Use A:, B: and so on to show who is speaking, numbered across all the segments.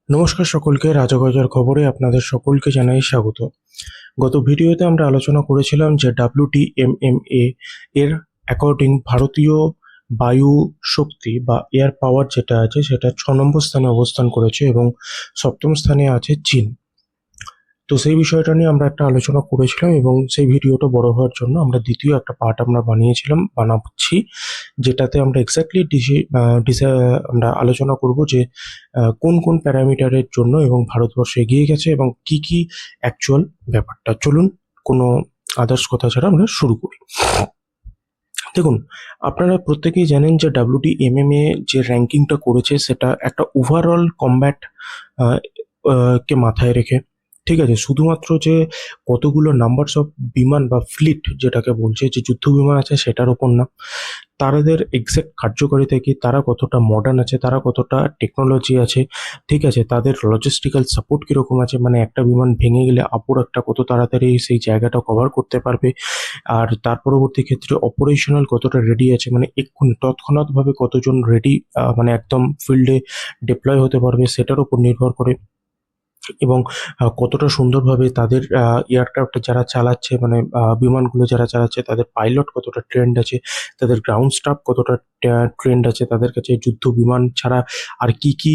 A: নমস্কার সকলকে, রাজাগজার খবরে আপনাদের সকলকে জানাই স্বাগত। গত ভিডিওতে আমরা আলোচনা করেছিলাম যে WTMMA এর অ্যাকর্ডিং ভারতীয় বায়ু শক্তি বা এয়ার পাওয়ার যেটা আছে সেটা 6 নম্বর স্থানে অবস্থান করেছে এবং 7ম স্থানে আছে চীন। তো সেই বিষয়টা নিয়ে আমরা একটা আলোচনা করেছিলাম এবং সেই ভিডিওটা বড় হওয়ার জন্য আমরা দ্বিতীয় একটা পার্ট আমরা বানাচ্ছি, যেটাতে আমরা এক্স্যাক্টলি আমরা আলোচনা করব যে কোন কোন প্যারামিটারের জন্য এবং ভারতবর্ষ এগিয়ে গেছে এবং কি কি অ্যাকচুয়াল ব্যাপারটা। চলুন কোনো আদার্স কথা ছাড়া আমরা শুরু করি। দেখুন, আপনারা প্রত্যেকেই জানেন যে WTMMA যে র্যাঙ্কিংটা করেছে সেটা একটা ওভারঅল কম্ব্যাট কে মাথায় রেখে, ঠিক আছে। শুধুমাত্র যে কতগুলো নাম্বারস অফ বিমান বা ফ্লিট যেটাকে বলছে যে যুদ্ধ বিমান আছে সেটার ওপর না, তাদের এক্সাক্ট কার্যকারিতা কি, তারা কতটা মডার্ন আছে, তারা কতটা টেকনোলজি আছে, ঠিক আছে, তাদের লজিস্টিক্যাল সাপোর্ট কীরকম আছে, মানে একটা বিমান ভেঙে গেলে অপর একটা কত তাড়াতাড়ি সেই জায়গাটা কভার করতে পারবে, আর তার পরবর্তী ক্ষেত্রে অপারেশনাল কতটা রেডি আছে, মানে এক্ষুনি তৎক্ষণাৎভাবে কতজন রেডি মানে একদম ফিল্ডে ডিপ্লয় হতে পারবে সেটার উপর নির্ভর করে, এবং কতটা সুন্দরভাবে তাদের এয়ারক্রাফট যারা চালাচ্ছে, মানে বিমানগুলো যারা চালাচ্ছে তাদের পাইলট কতটা ট্রেন্ড আছে, তাদের গ্রাউন্ড স্টাফ কতটা ট্রেন্ড আছে, তাদের কাছে যুদ্ধ বিমান ছাড়া আর কি কি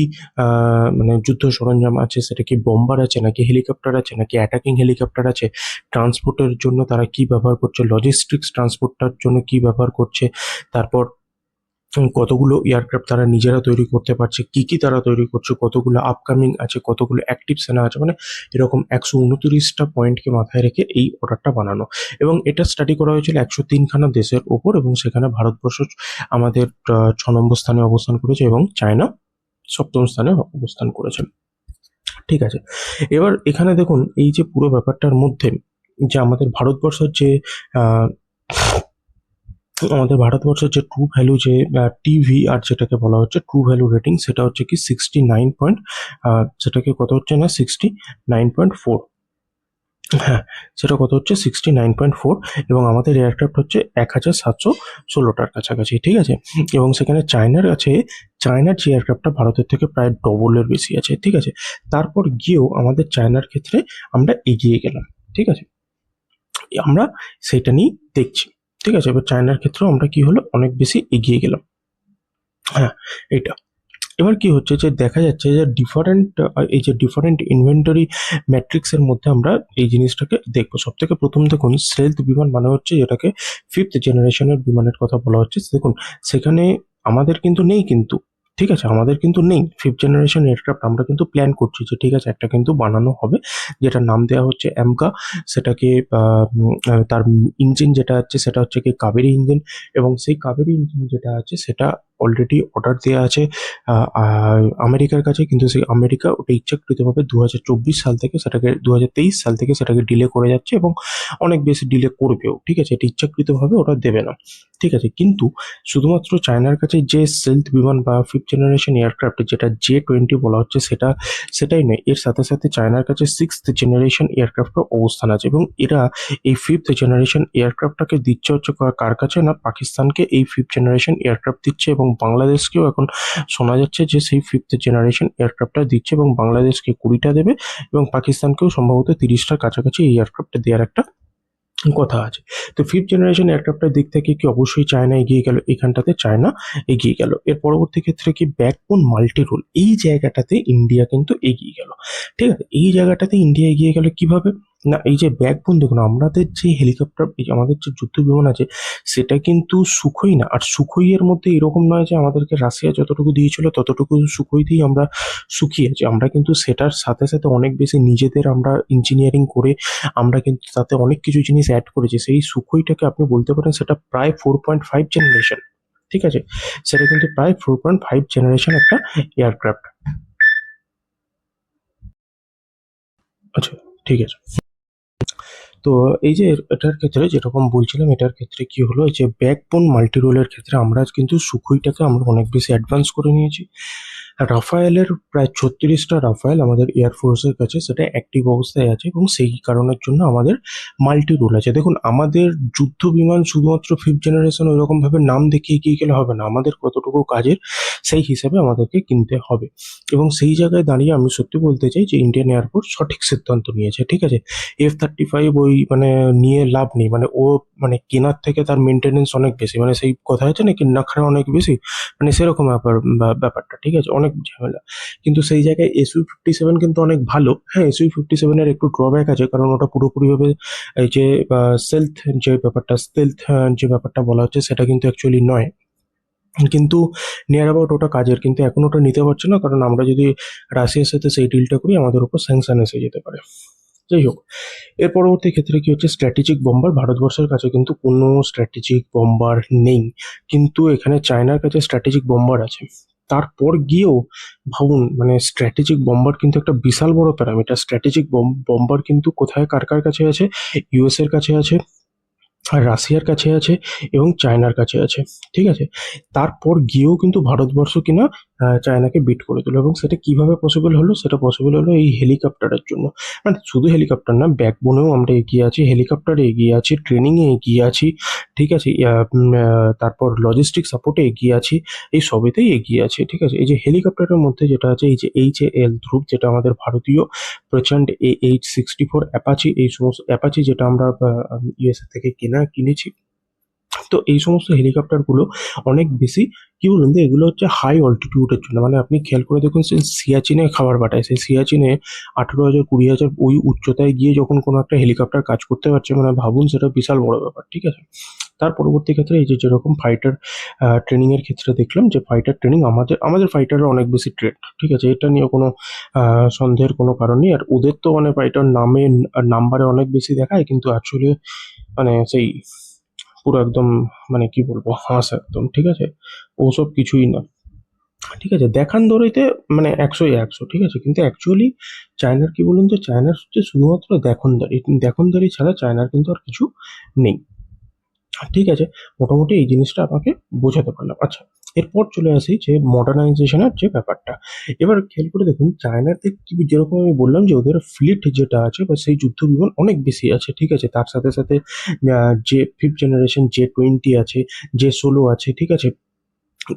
A: মানে যুদ্ধ সরঞ্জাম আছে, সেটা কি বম্বার আছে নাকি হেলিকপ্টার আছে নাকি অ্যাটাকিং হেলিকপ্টার আছে, ট্রান্সপোর্টের জন্য তারা কি ব্যবহার করছে, লজিস্টিক্স ট্রান্সপোর্টটার জন্য কি ব্যবহার করছে, তারপর কতগুলো এয়ারক্রাফট তারা নিজেরা তৈরি করতে পারছে, কি কি তারা তৈরি করছে, কতগুলো আপকামিং আছে, কতগুলো অ্যাক্টিভ সেনা আছে, মানে এরকম 129টা পয়েন্টকে মাথায় রেখে এই অর্ডারটা বানানো। এবং এটা স্টাডি করা হয়েছিল 103খানা দেশের ওপর, এবং সেখানে ভারতবর্ষ আমাদের 6 নম্বর স্থানে অবস্থান করেছে এবং চায়না 7ম স্থানে অবস্থান করেছে, ঠিক আছে। এবার এখানে দেখুন, এই যে পুরো ব্যাপারটার মধ্যে যে আমাদের ভারতবর্ষের যে ট্রু ভ্যালু যে TVR যেটাকে বলা হচ্ছে ট্রু ভ্যালু রেটিং, সেটা হচ্ছে কি 69 পয়েন্ট, সেটাকে কত হচ্ছে না 69.4, হ্যাঁ সেটা কত হচ্ছে 69.4, এবং আমাদের এয়ারক্রাফট হচ্ছে 1716টার কাছাকাছি, ঠিক আছে। এবং সেখানে চায়নার যে এয়ারক্রাফটটা ভারতের থেকে প্রায় ডবলের বেশি আছে, ঠিক আছে। তারপর গিয়েও আমাদের চায়নার ক্ষেত্রে আমরা এগিয়ে গেলাম, ঠিক আছে, আমরা সেটা নিয়ে দেখছি, ঠিক আছে। এবার চায়নার ক্ষেত্রেও আমরা কি হলো অনেক বেশি এগিয়ে গেলাম, হ্যাঁ এইটা। এবার কি হচ্ছে যে দেখা যাচ্ছে যে ডিফারেন্ট ইনভেন্টরি ম্যাট্রিক্সের মধ্যে আমরা এই জিনিসটাকে দেখবো। সব থেকে প্রথম দেখুন, স্টেলথ বিমান মানে হচ্ছে যেটাকে 5th জেনারেশনের বিমানের কথা বলা হচ্ছে। দেখুন, সেখানে আমাদের কিন্তু নেই, কিন্তু ঠিক আছে, আমাদের কিন্তু নেই 5th জেনারেশন এয়ারক্রাফট। আমরা কিন্তু প্ল্যান করছি যে ঠিক আছে একটা কিন্তু বানানো হবে, যেটার নাম দেওয়া হচ্ছে অ্যামকা। সেটাকে তার ইঞ্জিন যেটা আছে সেটা হচ্ছে কি কাবেরী ইঞ্জিন, এবং সেই কাবেরী ইঞ্জিন যেটা আছে সেটা অলরেডি অর্ডার দেওয়া আছে আমেরিকার কাছে, কিন্তু সেই আমেরিকা ওটা ইচ্ছাকৃতভাবে 2023 সাল থেকে সেটাকে ডিলে করে যাচ্ছে এবং অনেক বেশি ডিলে করবেও, ঠিক আছে। এটা ইচ্ছাকৃতভাবে ওরা দেবে না, ঠিক আছে। কিন্তু শুধুমাত্র চায়নার কাছে যে স্টেলথ বিমান বা 5th জেনারেশন এয়ারক্রাফট যেটা J-20 বলা হচ্ছে সেটাই নয়, এর সাথে সাথে চায়নার কাছে 6th জেনারেশন এয়ারক্রাফটও অবস্থান আছে, এবং এরা এই 5th জেনারেশন এয়ারক্রাফটটাকে দিচ্ছে হচ্ছে কার কাছে না, পাকিস্তানকে এই 5th জেনারেশন এয়ারক্রাফট দিচ্ছে, এবং বাংলাদেশকেও এখন শোনা যাচ্ছে যে সেই 5th জেনারেশন এয়ারক্রাফটটা দিচ্ছে, এবং বাংলাদেশকে 20টা দেবে এবং পাকিস্তানকেও সম্ভবত 30টার কাছাকাছি এই এয়ারক্রাফটটা দেওয়ার একটা কথা আছে। তো 5th জেনারেশন এয়ারক্রাফটের দিক থেকে কি অবশ্যই চায়না এগিয়ে গেল, এখানটাতে চায়না এগিয়ে গেল। এর পরবর্তী ক্ষেত্রে কি ব্যাকবোন মাল্টি রোল, এই জায়গাটাতে ইন্ডিয়া কিন্তু এগিয়ে গেল, ঠিক আছে। এই জায়গাটাতে ইন্ডিয়া এগিয়ে গেল কিভাবে না, এই যে ব্যাকবোন দেখুন, আমাদের যে হেলিকপ্টার, আমাদের যে যুদ্ধ বিমান আছে সেটা কিন্তু সুখোই না, আর সুখোইয়ের মধ্যে এরকম নয় যে আমাদেরকে রাশিয়া যতটুকু দিয়েছিল ততটুকু সুখোইতেই আমরা সুখী আছি। আমরা কিন্তু সেটার সাথে সাথে অনেক বেশি নিজেদের আমরা ইঞ্জিনিয়ারিং করে আমরা কিন্তু তাতে অনেক কিছু জিনিস অ্যাড করেছি। সেই সুখোইটাকে আপনি বলতে পারেন সেটা প্রায় 4.5 জেনারেশন, ঠিক আছে। সেটা কিন্তু প্রায় 4.5 জেনারেশন একটা এয়ারক্রাফট, আচ্ছা ঠিক আছে। তো এই যে এটার ক্ষেত্রে যেরকম বলছিলাম, এটার ক্ষেত্রে কি হলো যে ব্যাকবোন মাল্টি রোলের ক্ষেত্রে আমরা কিন্তু সুখোইটাকে আমরা অনেক বেশি অ্যাডভান্স করে নিয়েছি। রাফায়েলের প্রায় 36টা রাফায়েল আমাদের এয়ারফোর্সের কাছে সেটা অ্যাক্টিভ অবস্থায় আছে, এবং সেই কারণের জন্য আমাদের মাল্টি রোল আছে। দেখুন, আমাদের যুদ্ধ বিমান শুধুমাত্র ফিফথ জেনারেশন ওইরকম ভাবে নাম দেখিয়ে এগিয়ে গেলে হবে না, আমাদের কতটুকু কাজের সেই হিসাবে আমাদেরকে কিনতে হবে। এবং সেই জায়গায় দাঁড়িয়ে আমি সত্যি বলতে চাই যে ইন্ডিয়ান এয়ারফোর্স সঠিক সিদ্ধান্ত নিয়েছে। ঠিক আছে, F-35 ওই মানে নিয়ে লাভ নেই, মানে ও মানে কেনার থেকে তার মেনটেনেন্স অনেক বেশি, মানে সেই কথা আছে না, কিনা খারা অনেক বেশি, মানে সেরকম ব্যাপারটা। ঠিক আছে, অনেক ঝামেলা। কিন্তু সেই জায়গায় SU-57 কিন্তু অনেক ভালো। হ্যাঁ, SU-57 এর একটু ড্রব্যাক আছে, কারণ ওটা পুরোপুরিভাবে এই যে সেলথ স্টেলথ যে ব্যাপারটা বলা হচ্ছে সেটা কিন্তু অ্যাকচুয়ালি নয়। কিন্তু নিয়ার অ্যাবাউট ওটা কাজের, কিন্তু এখন ওটা নিতে পারছে না, কারণ আমরা যদি রাশিয়ার সাথে সেই ডিলটা করি আমাদের উপর স্যাংশন এসে যেতে পারে। যাই হোক, এর পরবর্তী ক্ষেত্রে কি হচ্ছে, স্ট্র্যাটেজিক বম্বার। ভারতবর্ষের কাছে কিন্তু কোনো স্ট্র্যাটেজিক বম্বার নেই, কিন্তু এখানে চায়নার কাছে স্ট্র্যাটেজিক বম্বার আছে। তারপর গিয়েও ভাবুন, মানে স্ট্র্যাটেজিক বম্বার কিন্তু একটা বিশাল বড় প্যারামিটার। স্ট্র্যাটেজিক বম্বার কিন্তু কোথায় কার কার কাছে আছে? ইউএস এর কাছে আছে, আর রাশিয়ার কাছে আছে, এবং চায়নার কাছে আছে। ঠিক আছে, তারপর গিয়েও কিন্তু ভারতবর্ষ কিনা চায়নাকে বিট করে দিল। এবং সেটা কিভাবে পসিবল হলো? সেটা পসিবল হলো এই হেলিকপ্টারের জন্য। মানে শুধু হেলিকপ্টার না, ব্যাকবোনেও আমরা এগিয়ে আছি, হেলিকপ্টারে এগিয়ে আছি, ট্রেনিংয়ে এগিয়ে আছি। ঠিক আছে, তারপর লজিস্টিক সাপোর্টে এগিয়ে আছি, এই সবেতেই এগিয়ে আছি। ঠিক আছে, এই যে হেলিকপ্টারের মধ্যে যেটা আছে, এই যে HAL ধ্রুব, যেটা আমাদের ভারতীয় প্রচণ্ড AH-64 অ্যাপাচি, এই সমস্ত অ্যাপাচি যেটা আমরা ইউএসএ থেকে কিনেছি। তো এই সমস্ত হেলিকপ্টারগুলো অনেক বেশি, কি বলুন তো, এগুলো হচ্ছে হাই অল্টিটিউডের জন্য। মানে আপনি খেয়াল করে দেখুন, সেই সিয়াচিনে খাবার পাঠায়, সেই সিয়াচিনে 18,000 20,000 ওই উচ্চতায় গিয়ে যখন কোনো একটা হেলিকপ্টার কাজ করতে পারছে, মানে ভাবুন সেটা বিশাল বড় ব্যাপার। ঠিক আছে, তার পরবর্তী ক্ষেত্রে এই যে যেরকম ফাইটার ট্রেনিং এর ক্ষেত্রে দেখলাম যে ফাইটার ট্রেনিং আমাদের ফাইটাররা অনেক বেশি ট্রেন্ড। ঠিক আছে, এটা নিয়ে কোনো সন্দেহের কোনো কারণ নেই। আর ওদের তো মানে ফাইটার নাম্বারে অনেক বেশি দেখায়, কিন্তু আসলে মানে সেই পুরো একদম, মানে কি বলবো, হাঁস একদম। ঠিক আছে, ওসব কিছুই না। ঠিক আছে, দেখান দৌড়াইতে মানে 100-ই 100। ঠিক আছে, কিন্তু অ্যাকচুয়ালি চায়নার কি বলুন তো, চায়নার হচ্ছে শুধুমাত্র দেখনদারি ছাড়া চায়নার কিন্তু আর কিছু নেই। ঠিক আছে, মোটামুটি এই জিনিসটা আপনাকে বোঝাতে পারলাম। আচ্ছা, এরপর চলে আসি যে মডার্নাইজেশনের যে ব্যাপারটা। এবার খেয়াল করে দেখুন, চায়নার দিক যেরকম আমি বললাম যে ওদের ফ্লিট যেটা আছে বা সেই যুদ্ধ বিমান অনেক বেশি আছে। ঠিক আছে, তার সাথে সাথে যে ফিফথ জেনারেশন J-20 আছে, J-16 আছে। ঠিক আছে,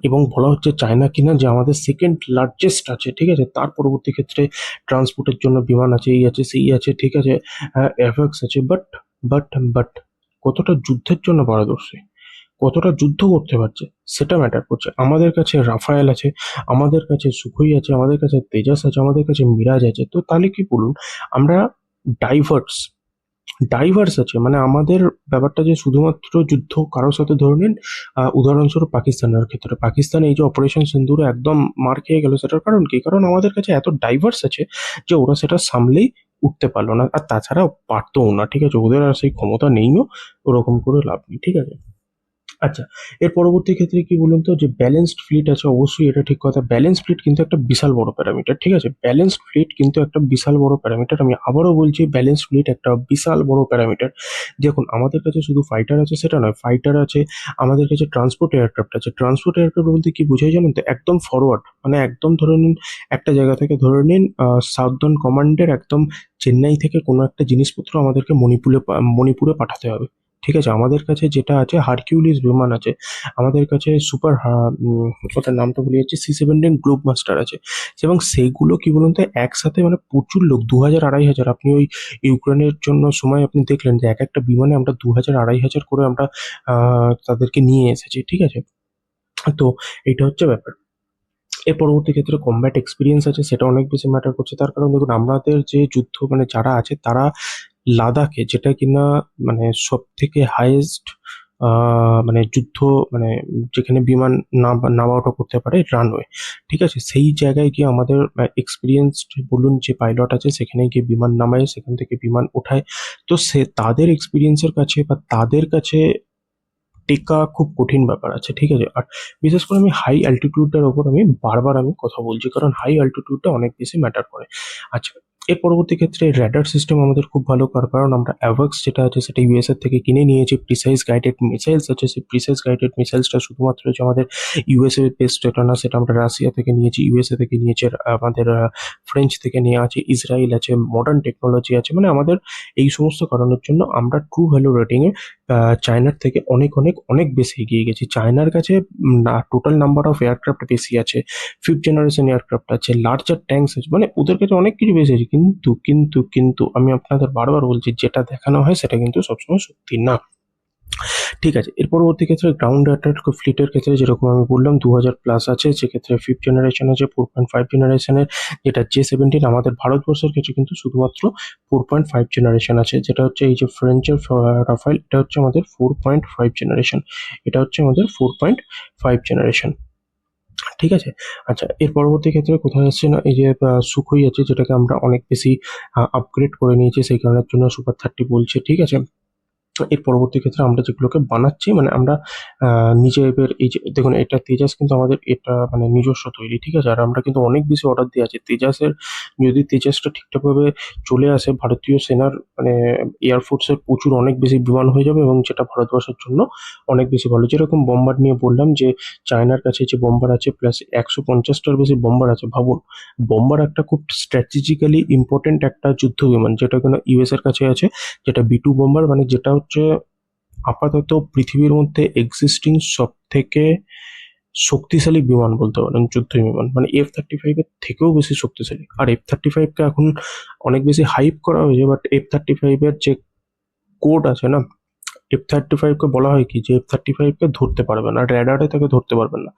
A: এবং বলা হচ্ছে চায়না কিনা যে আমাদের সেকেন্ড লার্জেস্ট আছে। ঠিক আছে, তার পরবর্তী ক্ষেত্রে ট্রান্সপোর্টের জন্য বিমান আছে, এই আছে সেই আছে। ঠিক আছে, এফএক্স আছে, বাট কতটা যুদ্ধের জন্য পারদর্শী, কতটা যুদ্ধ করতে পারছে সেটা ম্যাটার করছে। আমাদের কাছে রাফায়েল আছে, আমাদের কাছে সুখোই আছে, আমাদের কাছে তেজাস আছে, আমাদের কাছে মিরাজ আছে। তো তাহলে কি বলুন, আমরা ডাইভার্স ডাইভার্স আছে, মানে আমাদের ব্যাপারটা যে শুধুমাত্র যুদ্ধ কারোর সাথে ধরে নিন, উদাহরণস্বরূপ পাকিস্তানের ক্ষেত্রে, পাকিস্তান এই যে অপারেশন সিন্দুরে একদম মার খেয়ে গেল, সেটার কারণ কি? কারণ আমাদের কাছে এত ডাইভার্স আছে যে ওরা সেটা সামলেই উঠতে পারলো না, আর তাছাড়া পারতোও না। ঠিক আছে, ওদের আর সেই ক্ষমতা নেইও, ওরকম করে লাভ নেই। ঠিক আছে, আচ্ছা, এর পরবর্তী ক্ষেত্রে কি বলুন তো, যে ব্যালেন্সড ফ্লিট আছে, অবশ্যই এটা ঠিক কথা। ব্যালেন্স ফ্লিট কিন্তু একটা বিশাল বড় প্যারামিটার। ঠিক আছে, ব্যালেন্সড ফ্লিট কিন্তু একটা বিশাল বড় প্যারামিটার। আমি আবারও বলছি, ব্যালেন্স ফ্লিট একটা বিশাল বড় প্যারামিটার। দেখুন, আমাদের কাছে শুধু ফাইটার আছে সেটা নয়, ফাইটার আছে, আমাদের কাছে ট্রান্সপোর্ট এয়ারক্রাফট আছে। ট্রান্সপোর্ট এয়ারক্রাফট বলতে কি বোঝায় জানেন তো? একদম ফরওয়ার্ড, মানে একদম ধরে নিন একটা জায়গা থেকে, ধরে নিন সাউদার্ন কমান্ডের একদম চেন্নাই থেকে কোনো একটা জিনিসপত্র আমাদেরকে মণিপুরে পাঠাতে হবে। ঠিক আছে, আমাদের কাছে যেটা আছে হারকিউলিস বিমান আছে, আমাদের কাছে ওটার নামটা ভুলে যাচ্ছি, C-17 গ্লোব মাস্টার আছে। এবং সেইগুলো কি বলুন তো, একসাথে মানে প্রচুর লোক, 2,000 2,500। আপনি ওই ইউক্রেনের জন্য সময় আপনি দেখলেন যে এক একটা বিমানে আমরা 2,000 2,500 করে আমরা তাদেরকে নিয়ে এসেছি। ঠিক আছে, তো এইটা হচ্ছে ব্যাপার। এর পরবর্তী ক্ষেত্রে কমব্যাট এক্সপিরিয়েন্স আছে, সেটা অনেক বেশি ম্যাটার করছে। তার কারণ দেখুন, আমাদের যে যুদ্ধ মানে যারা আছে তারা লাদাখে, যেটা কিনা মানে সব থেকে হাইয়েস্ট মানে যুদ্ধ, মানে যেখানে বিমান নামা ওঠা করতে পারে রানওয়ে। ঠিক আছে, সেই জায়গায় গিয়ে আমাদের এক্সপিরিয়েন্সড বলুন যে পাইলট আছে, সেখানে গিয়ে বিমান নামায়, সেখান থেকে বিমান ওঠায়। তো সে তাদের এক্সপিরিয়েন্সের কাছে বা তাদের কাছে টেকা খুব কঠিন ব্যাপার আছে। ঠিক আছে, আর বিশেষ করে আমি হাই অ্যালটিটিউডটার ওপর আমি বারবার কথা বলছি, কারণ হাই অ্যালটিটিউডটা অনেক বেশি ম্যাটার করে। আচ্ছা, এর পরবর্তী ক্ষেত্রে র্যাডার সিস্টেম আমাদের খুব ভালো, কারণ আমরা অ্যাভাক্স যেটা আছে সেটা ইউএসএ থেকে কিনে নিয়েছি। প্রিসাইজ গাইডেড মিসাইলস আছে, সেই প্রিসাইজ গাইডেড মিসাইলসটা শুধুমাত্র যে আমাদের ইউএসএ বেসড এটা না, সেটা আমরা রাশিয়া থেকে নিয়েছি, ইউএসএ থেকে নিয়েছি, আর আমাদের ফ্রেঞ্চ থেকে নেওয়া আছে, ইসরায়েল আছে, মডার্ন টেকনোলজি আছে। মানে আমাদের এই সমস্ত কারণের জন্য আমরা ট্রু ভ্যালু রেটিংয়ে চায়নার থেকে অনেক অনেক অনেক বেশি এগিয়ে গেছি। চায়নার কাছে না টোটাল নাম্বার অফ এয়ারক্রাফট বেশি আছে, ফিফথ জেনারেশন এয়ারক্রাফট আছে, লার্জার ট্যাঙ্কস আছে, মানে ওদের কাছে অনেক কিছু বেশি আছে। কিন্তু আমি আপনাদের বারবার বলছি, যেটা দেখানো হয় সেটা কিন্তু সবসময় সত্যি না। ঠিক আছে, এর পরবর্তী ক্ষেত্রে গ্রাউন্ড অ্যাটাক ফ্লিটের ক্ষেত্রে যেরকম আমি বললাম 2000+ আছে, সেক্ষেত্রে ফিফথ জেনারেশন আছে, 4.5 জেনারেশনের, যেটা J-17। আমাদের ভারতবর্ষের কাছে কিন্তু শুধুমাত্র 4.5 জেনারেশন আছে, যেটা হচ্ছে এই যে ফ্রেঞ্চের রাফাইল, এটা হচ্ছে আমাদের 4.5 জেনারেশন, এটা হচ্ছে আমাদের 4.5 জেনারেশন। ঠিক আছে। আচ্ছা, এর পরবর্তী ক্ষেত্রে কোথায় আসছে না, এই যে সুখোই আছে, যেটাকে আমরা অনেক বেশি আপগ্রেড করে নিয়েছি, সেই কারণের জন্য সুপার 30 বলছে। ঠিক আছে। তো এর পরবর্তী ক্ষেত্রে আমরা যেগুলোকে বানাচ্ছি, মানে আমরা নিজেদের, এই যে দেখুন, এটা তেজাস কিন্তু আমাদের এটা মানে নিজস্ব তৈরি। ঠিক আছে। আর আমরা কিন্তু অনেক বেশি অর্ডার দিয়ে আছি তেজাসের। যদি তেজাসটা ঠিকঠাকভাবে চলে আসে, ভারতীয় সেনার মানে এয়ারফোর্সের প্রচুর অনেক বেশি বিমান হয়ে যাবে, এবং যেটা ভারতবর্ষের জন্য অনেক বেশি ভালো। যেরকম বম্বার নিয়ে বললাম যে চায়নার কাছে যে বম্বার আছে প্লাস 150টার বেশি বম্বার আছে, ভাবুন। বম্বার একটা খুব স্ট্র্যাটেজিক্যালি ইম্পর্টেন্ট একটা যুদ্ধ বিমান, যেটা কিনা ইউএস এর কাছে আছে, যেটা B2 বম্বার, মানে যেটা হচ্ছে আপাতত পৃথিবীর মধ্যে এক্সিস্টিং সব থেকে শক্তিশালী বিমান বলতে পারেন, যুদ্ধ বিমান। মানে F-35 এর থেকেও বেশি শক্তিশালী। আর F-35 কে এখন অনেক বেশি হাইপ করা হয়েছে, বাট F-35 এর যে কোড আছে না, F-35 কে বলা হয় কি, যে F-35 কে ধরতে পারবেন না, র্যাডারে তাকে ধরতে পারবেন না।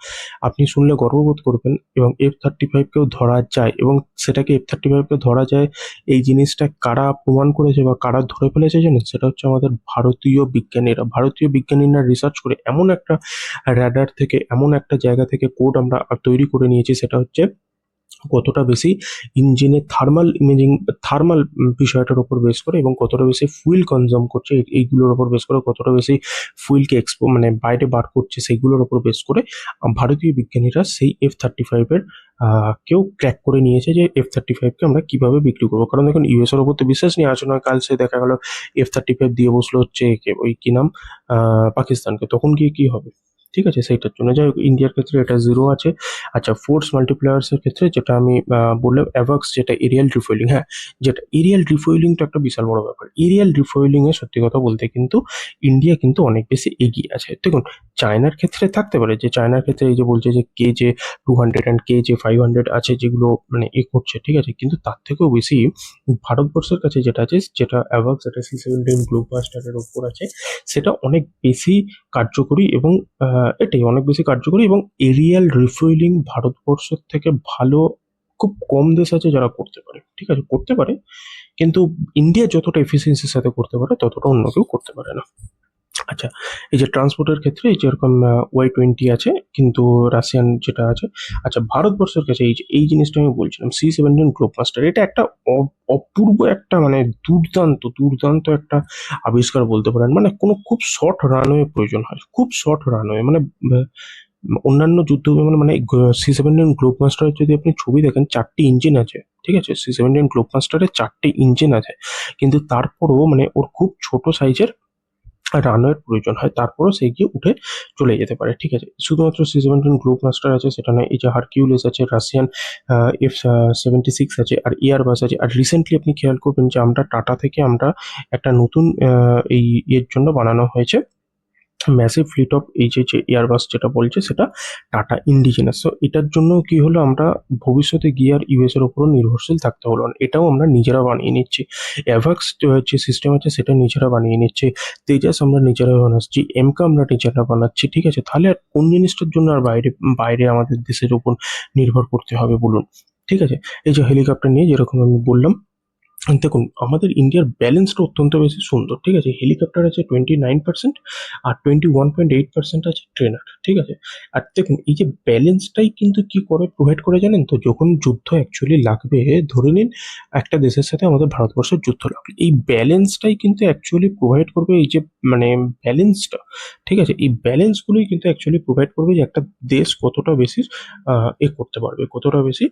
A: আপনি শুনলে গর্ববোধ করবেন, এবং F-35 কেও ধরা যায়, এবং সেটাকে F-35 কে ধরা যায়, এই জিনিসটা কারা প্রমাণ করেছে বা কারা ধরে ফেলেছে জানেন? সেটা হচ্ছে আমাদের ভারতীয় বিজ্ঞানীরা। ভারতীয় বিজ্ঞানীরা রিসার্চ করে এমন একটা র্যাডার থেকে, এমন একটা জায়গা থেকে কোড আমরা তৈরি করে নিয়েছি, সেটা হচ্ছে কতটা বেশি ইঞ্জিনের থার্মাল ইমেজিং, থার্মাল বিষয়টার উপর বেস করে, এবং কতটা বেশি ফুয়েল কনজাম করছে এইগুলোর উপর বেস করে, কতটা বেশি ফুয়েলকে মানে বাইরে বার করছে, সেইগুলোর উপর বেস করে ভারতীয় বিজ্ঞানীরা সেই F-35 এর কেউ ক্র্যাক করে নিয়েছে, যে F-35 কে আমরা কিভাবে বিক্রি করবো। কারণ দেখুন, ইউএস এর উপর তো বিশ্বাস নিয়ে আজ নয় কাল সে দেখা গেল F-35 দিয়ে বসলো হচ্ছে ওই কি নাম, পাকিস্তানকে, তখন গিয়ে কি হবে? ঠিক আছে, সেইটার জন্য যাই হোক, ইন্ডিয়ার ক্ষেত্রে এটা 0 আছে। আচ্ছা, ফোর্স মাল্টিপ্লায়ার্স এর ক্ষেত্রে যেটা আমি বললাম অ্যাভাক্স, যেটা এরিয়াল রিফুয়েলিং, হ্যাঁ, যেটা এরিয়াল রিফুয়েলিংটা একটা বিশাল বড় ব্যাপার। এরিয়াল রিফুয়েলিং এ সত্যি কথা বলতে কিন্তু ইন্ডিয়া কিন্তু অনেক বেশি এগিয়ে আছে। দেখুন, চায়নার ক্ষেত্রে থাকতে পারে, যে চায়নার ক্ষেত্রে এই যে বলছে যে KJ-200 অ্যান্ড KJ-500 আছে, যেগুলো মানে করছে, ঠিক আছে, কিন্তু তার থেকেও বেশি ভারতবর্ষের কাছে যেটা আছে, যেটা অ্যাভাক্স, যেটা C-17 গ্লোবাস্টারের ওপর আছে, সেটা অনেক বেশি কার্যকরী, এবং এটাই অনেক বেশি কার্যকরী, এবং এরিয়াল রিফুয়েলিং ভারতবর্ষের থেকে ভালো খুব কম দেশ আছে যারা করতে পারে। ঠিক আছে, করতে পারে, কিন্তু ইন্ডিয়া যতটা এফিসিয়েন্সির সাথে করতে পারে, ততটা অন্য কেউ করতে পারে না। আচ্ছা, এই যে ট্রান্সপোর্টের ক্ষেত্রে এই যেরকম Y-20 আছে, কিন্তু রাশিয়ান যেটা আছে। আচ্ছা, ভারতবর্ষের কাছে এই জিনিসটা আমি বলছিলাম, C-17 গ্লোবাস্টার, এটা একটা অপূর্ব একটা মানে দুর্দান্ত দুর্দান্ত একটা আবিষ্কার বলতে পারেন। মানে কোনো খুব শর্ট রানওয়ে প্রয়োজন হয়, খুব শর্ট রানওয়ে, মানে অন্যান্য যুদ্ধ বিমান মানে C-17 গ্লোবাস্টারের যদি আপনি ছবি দেখেন, 4টি ইঞ্জিন আছে। ঠিক আছে, C-17 গ্লোবাস্টারের 4টি ইঞ্জিন আছে, কিন্তু তারপরও মানে ওর খুব ছোট সাইজের রানওয়ের প্রয়োজন হয়, তারপরও সে গিয়ে উঠে চলে যেতে পারে। ঠিক আছে, শুধুমাত্র C-17 গ্লোবাস্টার আছে সেটা নয়, এই যে হারকিউলিস আছে, রাশিয়ান F-76 আছে, আর এয়ারবাস আছে। আর রিসেন্টলি আপনি খেয়াল করবেন যে আমরা টাটা থেকে আমরা একটা নতুন এই এর জন্য বানানো হয়েছে ম্যাসিভ ফ্লিট অফ, এই যে এয়ারবাস যেটা বলছে, সেটা টাটা ইন্ডিজিনাস। সো এটার জন্য কি হলো, আমরা ভবিষ্যতে গিয়ে আর ইউএস এর উপরও নির্ভরশীল থাকতে হলো না, এটাও আমরা নিজেরা বানিয়ে নিচ্ছি। অ্যাভাক্স যে সিস্টেম আছে সেটা নিজেরা বানিয়ে নিচ্ছে, তেজাস আমরা নিজেরা বানাচ্ছি, এমকা আমরা নিজেরা বানাচ্ছি। ঠিক আছে, তাহলে আর কোন জিনিসটার জন্য আর বাইরে বাইরে আমাদের দেশের উপর নির্ভর করতে হবে বলুন? ঠিক আছে, এই যে হেলিকপ্টার নিয়ে যেরকম আমি বললাম, দেখুন, আমাদের ইন্ডিয়ার ব্যালেন্সটা অত্যন্ত বেশি সুন্দর। ঠিক আছে, হেলিকপ্টার আছে 29%, আর 21.8% আছে ট্রেনার। ঠিক আছে, আর দেখুন, এই যে ব্যালেন্সটাই কিন্তু কি করে প্রোভাইড করে জানেন তো, যখন যুদ্ধ অ্যাকচুয়ালি লাগবে, ধরে নিন একটা দেশের সাথে আমাদের ভারতবর্ষের যুদ্ধ লাগলো, এই ব্যালেন্সটাই কিন্তু অ্যাকচুয়ালি প্রোভাইড করবে, এই যে মানে ব্যালেন্সটা। ঠিক আছে, এই ব্যালেন্সগুলোই কিন্তু অ্যাকচুয়ালি প্রোভাইড করবে যে একটা দেশ কতটা বেশি করতে পারবে, কতটা বেশি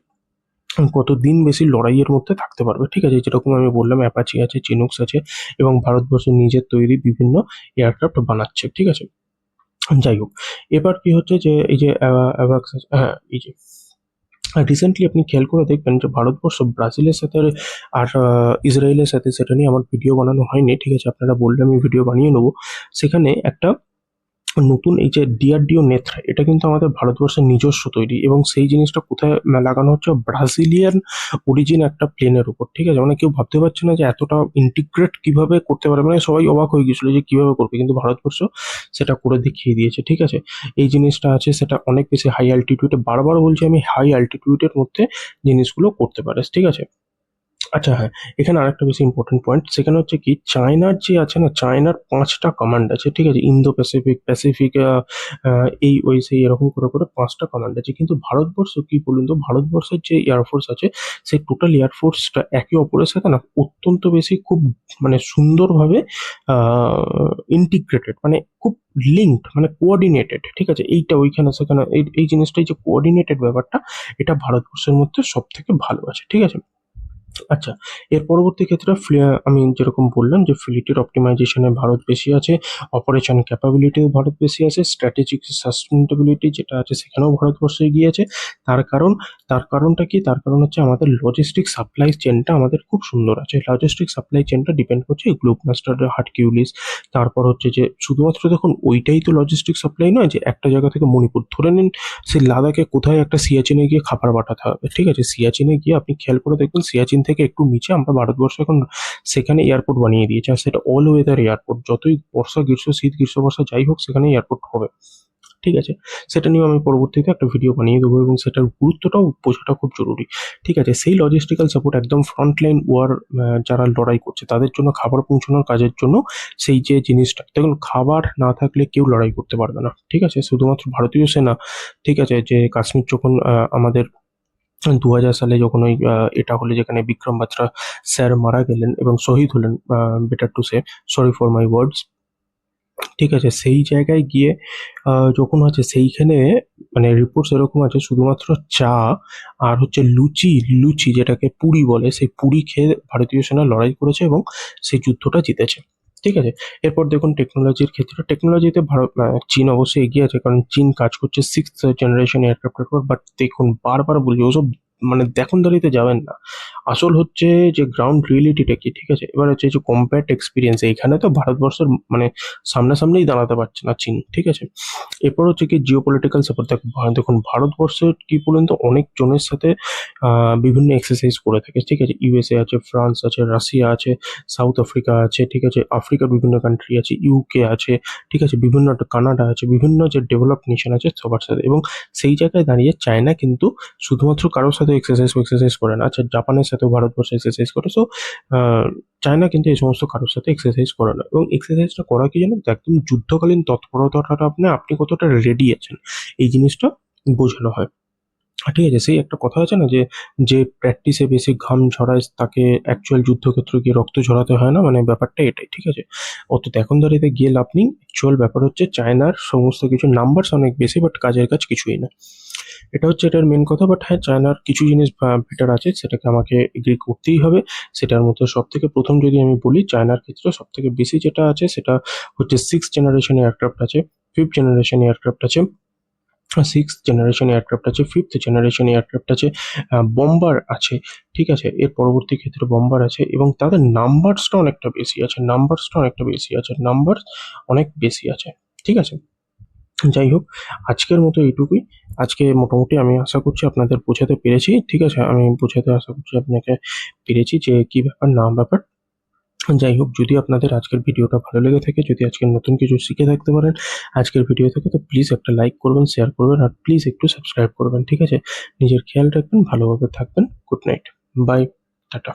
A: কতদিন বেশি লড়াইয়ের মধ্যে থাকতে পারবে। ঠিক আছে, যেরকম আমি বললাম অ্যাপাচি আছে, চিনুক্স আছে এবং ভারতবর্ষ নিজের তৈরি বিভিন্ন এয়ারক্রাফট বানাচ্ছে। ঠিক আছে, যাই হোক, এবার কি হচ্ছে যে এই যে অ্যাভাক্স, হ্যাঁ এই যে রিসেন্টলি আপনি খেয়াল করে দেখবেন যে ভারতবর্ষ ব্রাজিলের সাথে আর ইসরায়েলের সাথে, সেটা নিয়ে আমার ভিডিও বানানো হয়নি। ঠিক আছে, আপনারা বললে আমি ভিডিও বানিয়ে নেবো। সেখানে একটা নতুন এই যে ডিআরডিও নেত্রা, এটা কিন্তু আমাদের ভারতবর্ষের নিজস্ব তৈরি এবং সেই জিনিসটা কোথায় লাগানো হচ্ছে, ব্রাজিলিয়ান অরিজিন একটা প্লেনের উপর। ঠিক আছে, মানে কেউ ভাবতে পারছে না যে এতটা ইন্টিগ্রেট কিভাবে করতে পারে, মানে সবাই অবাক হয়ে গেছিল যে কিভাবে করবে, কিন্তু ভারতবর্ষ সেটা করে দেখিয়ে দিয়েছে। ঠিক আছে, এই জিনিসটা আছে, সেটা অনেক বেশি হাই অ্যাল্টিটিউডে, বারবার বলছি আমি, হাই অ্যাল্টিটিউডের মধ্যে জিনিসগুলো করতে পারে। ঠিক আছে, আচ্ছা হ্যাঁ, এখানে আরেকটা বেশি ইম্পর্টেন্ট পয়েন্ট, সেখানে হচ্ছে কি চায়নার যে আছে না, চায়নার 5টা কমান্ড আছে। ঠিক আছে, ইন্দো প্যাসিফিক, প্যাসিফিক, এই ওই সেই এরকম করে করে 5টা কমান্ড আছে। কিন্তু ভারতবর্ষ কি বলুন তো, ভারতবর্ষের যে এয়ারফোর্স আছে, সেই টোটাল এয়ারফোর্সটা একে অপরের সাথে না অত্যন্ত বেশি খুব মানে সুন্দরভাবে ইন্টিগ্রেটেড, মানে খুব লিঙ্কড, মানে কোঅর্ডিনেটেড। ঠিক আছে, এইটা ওইখানে সেখানে এই জিনিসটাই যে কোঅর্ডিনেটেড ব্যাপারটা, এটা ভারতবর্ষের মধ্যে সব থেকে ভালো আছে। ঠিক আছে, আচ্ছা, এর পরবর্তী ক্ষেত্রে আমি যেরকম বললাম যে ফ্লিটের অপটিমাইজেশনে ভারত বেশি আছে, অপারেশন ক্যাপাবিলিটিও ভারত বেশি আছে, স্ট্র্যাটেজিক সাস্টেনেবিলিটি যেটা আছে সেখানেও ভারতবর্ষ এগিয়ে আছে। তার কারণ, তার কারণটা কি, তার কারণ হচ্ছে আমাদের লজিস্টিক সাপ্লাই চেনটা আমাদের খুব সুন্দর আছে। লজিস্টিক সাপ্লাই চেনটা ডিপেন্ড করছে গ্লোবমাস্টার, হারকিউলিস। তারপর হচ্ছে যে শুধুমাত্র দেখুন ওইটাই তো লজিস্টিক সাপ্লাই নয়, যে একটা জায়গা থেকে মণিপুর ধরে নিন, সেই লাদাখে কোথায় একটা সিয়াচেনে গিয়ে খাবার পাঠাতে হবে। ঠিক আছে, সিয়াচেনে গিয়ে আপনি খেয়াল করে দেখবেন, সিয়াচিন থেকে একটু নিচে আমরা ভারতবর্ষ এখন সেখানে এয়ারপোর্ট বানিয়ে দিয়েছে, আর সেটা অল ওয়েদার এয়ারপোর্ট, যতই বর্ষা গ্রীষ্ম শীত গ্রীষ্ম বর্ষা যাই হোক সেখানে এয়ারপোর্ট হবে। ঠিক আছে, সেটা নিয়েও আমি পরবর্তীতে একটা ভিডিও বানিয়ে দেবো এবং সেটার গুরুত্বটাও বোঝাটা খুব জরুরি। ঠিক আছে, সেই লজিস্টিক্যাল সাপোর্ট একদম ফ্রন্টলাইন ওয়ার যারা লড়াই করছে তাদের জন্য খাবার পৌঁছানোর কাজের জন্য, সেই যে জিনিসটা দেখুন, খাবার না থাকলে কেউ লড়াই করতে পারবে না। ঠিক আছে, শুধুমাত্র ভারতীয় সেনা, ঠিক আছে, যে কাশ্মীর যখন আমাদের 2000 সালে যখন ওই এটা হলে যেখানে বিক্রম বাত্রা স্যার মারা গেলেন এবং শহীদ হলেন, better to say, sorry for my words. ঠিক আছে, সেই জায়গায় গিয়ে যখন হচ্ছে সেইখানে মানে রিপোর্টস এরকম আছে, শুধুমাত্র চা আর হচ্ছে লুচি, লুচি যেটাকে পুরি বলে, সেই পুরি খেয়ে ভারতীয় সেনা লড়াই করেছে এবং সেই যুদ্ধটা জিতেছে। ঠিক আছে, এরপর দেখুন টেকনোলজির ক্ষেত্রে, টেকনোলজিতে ভারত চীন অবশ্যই এগিয়ে আছে, কারণ চীন কাজ করছে 6th জেনারেশন এয়ারক্রাফটের উপর। বাট দেখুন, বারবার বলছি ওসব মানে দেখুন দাঁড়িয়ে যাবেন না, আসল হচ্ছে যে গ্রাউন্ড রিয়েলিটিটা কি। ঠিক আছে, এবার হচ্ছে যে কম্প্যাক্ট এক্সপিরিয়েন্স, এইখানে তো ভারতবর্ষের মানে সামনাসামনিই দাঁড়াতে পারছে না চীন। ঠিক আছে, এরপর হচ্ছে কি জিও পলিটিক্যাল সাপোর্ট। দেখুন ভারতবর্ষের কি বলুন তো, অনেক জনের সাথে বিভিন্ন এক্সারসাইজ করে থাকে। ঠিক আছে, ইউএসএ আছে, ফ্রান্স আছে, রাশিয়া আছে, সাউথ আফ্রিকা আছে। ঠিক আছে, আফ্রিকার বিভিন্ন কান্ট্রি আছে, ইউকে আছে। ঠিক আছে, বিভিন্ন কানাডা আছে, বিভিন্ন যে ডেভেলপড নেশন আছে সবার সাথে। এবং সেই জায়গায় দাঁড়িয়ে চায়না কিন্তু শুধুমাত্র কারোর সাথে এক্সারসাইজ করে না। আচ্ছা, জাপানের সাথেও ভারতবর্ষ এক্সারসাইজ করে। সো চায়না কিন্তু এই সমস্ত কারোর সাথে এক্সারসাইজ করে না, এবং এক্সারসাইজটা করা কি জানেন তো, একদম যুদ্ধকালীন তৎপরতাটা আপনি কতটা রেডি আছেন, এই জিনিসটা বোঝানো হয়। ঠিক আছে, সেই একটা কথা আছে না যে, যে প্র্যাকটিসে বেশি ঘাম ঝরায় তাকে অ্যাকচুয়াল যুদ্ধক্ষেত্রে গিয়ে রক্ত ঝরাতে হয় না, মানে ব্যাপারটা এটাই। ঠিক আছে, অত এখন দাঁড়িয়ে গিয়ে লাভ নেই। অ্যাকচুয়াল ব্যাপার হচ্ছে চায়নার সমস্ত কিছু নাম্বারস অনেক বেশি, বাট কাজের কাজ কিছুই না। এটা হচ্ছে এটার মেন কথা। বাট হ্যাঁ, চায়নার কিছু জিনিস বেটার আছে, সেটাকে আমাকে এগ্রি করতেই হবে। সেটার মধ্যে সব থেকে প্রথম যদি আমি বলি, চায়নার ক্ষেত্রে সব থেকে বেশি যেটা আছে সেটা হচ্ছে 6th জেনারেশন এয়ারক্রাফট আছে, 5th জেনারেশন এয়ারক্রাফট আছে, 6th জেনারেশন এয়ারক্রাফট আছে, 5th জেনারেশন এয়ারক্রাফট আছে, বম্বার আছে। ঠিক আছে, এর পরবর্তী ক্ষেত্রে বম্বার আছে এবং তাদের নাম্বারসটা অনেকটা বেশি আছে, নাম্বার অনেক বেশি আছে। ঠিক আছে, যাই হোক, আজকের মতো এইটুকুই। আজকে মোটামুটি আমি আশা করছি আপনাদের বোঝাতে পেরেছি। ঠিক আছে, আমি বোঝাতে আশা করছি আপনাকে পেরেছি যে কি ব্যাপার না ব্যাপার। যাই হোক, যদি আপনাদের আজকের ভিডিওটা ভালো লেগে থাকে, যদি আজকের নতুন কিছু শিখে থাকতে পারেন আজকের ভিডিও থেকে, তো প্লিজ একটা লাইক করবেন, শেয়ার করবেন, আর প্লিজ একটু সাবস্ক্রাইব করবেন। ঠিক আছে, নিজের খেয়াল রাখবেন, ভালোভাবে থাকবেন। Good night, bye, tata.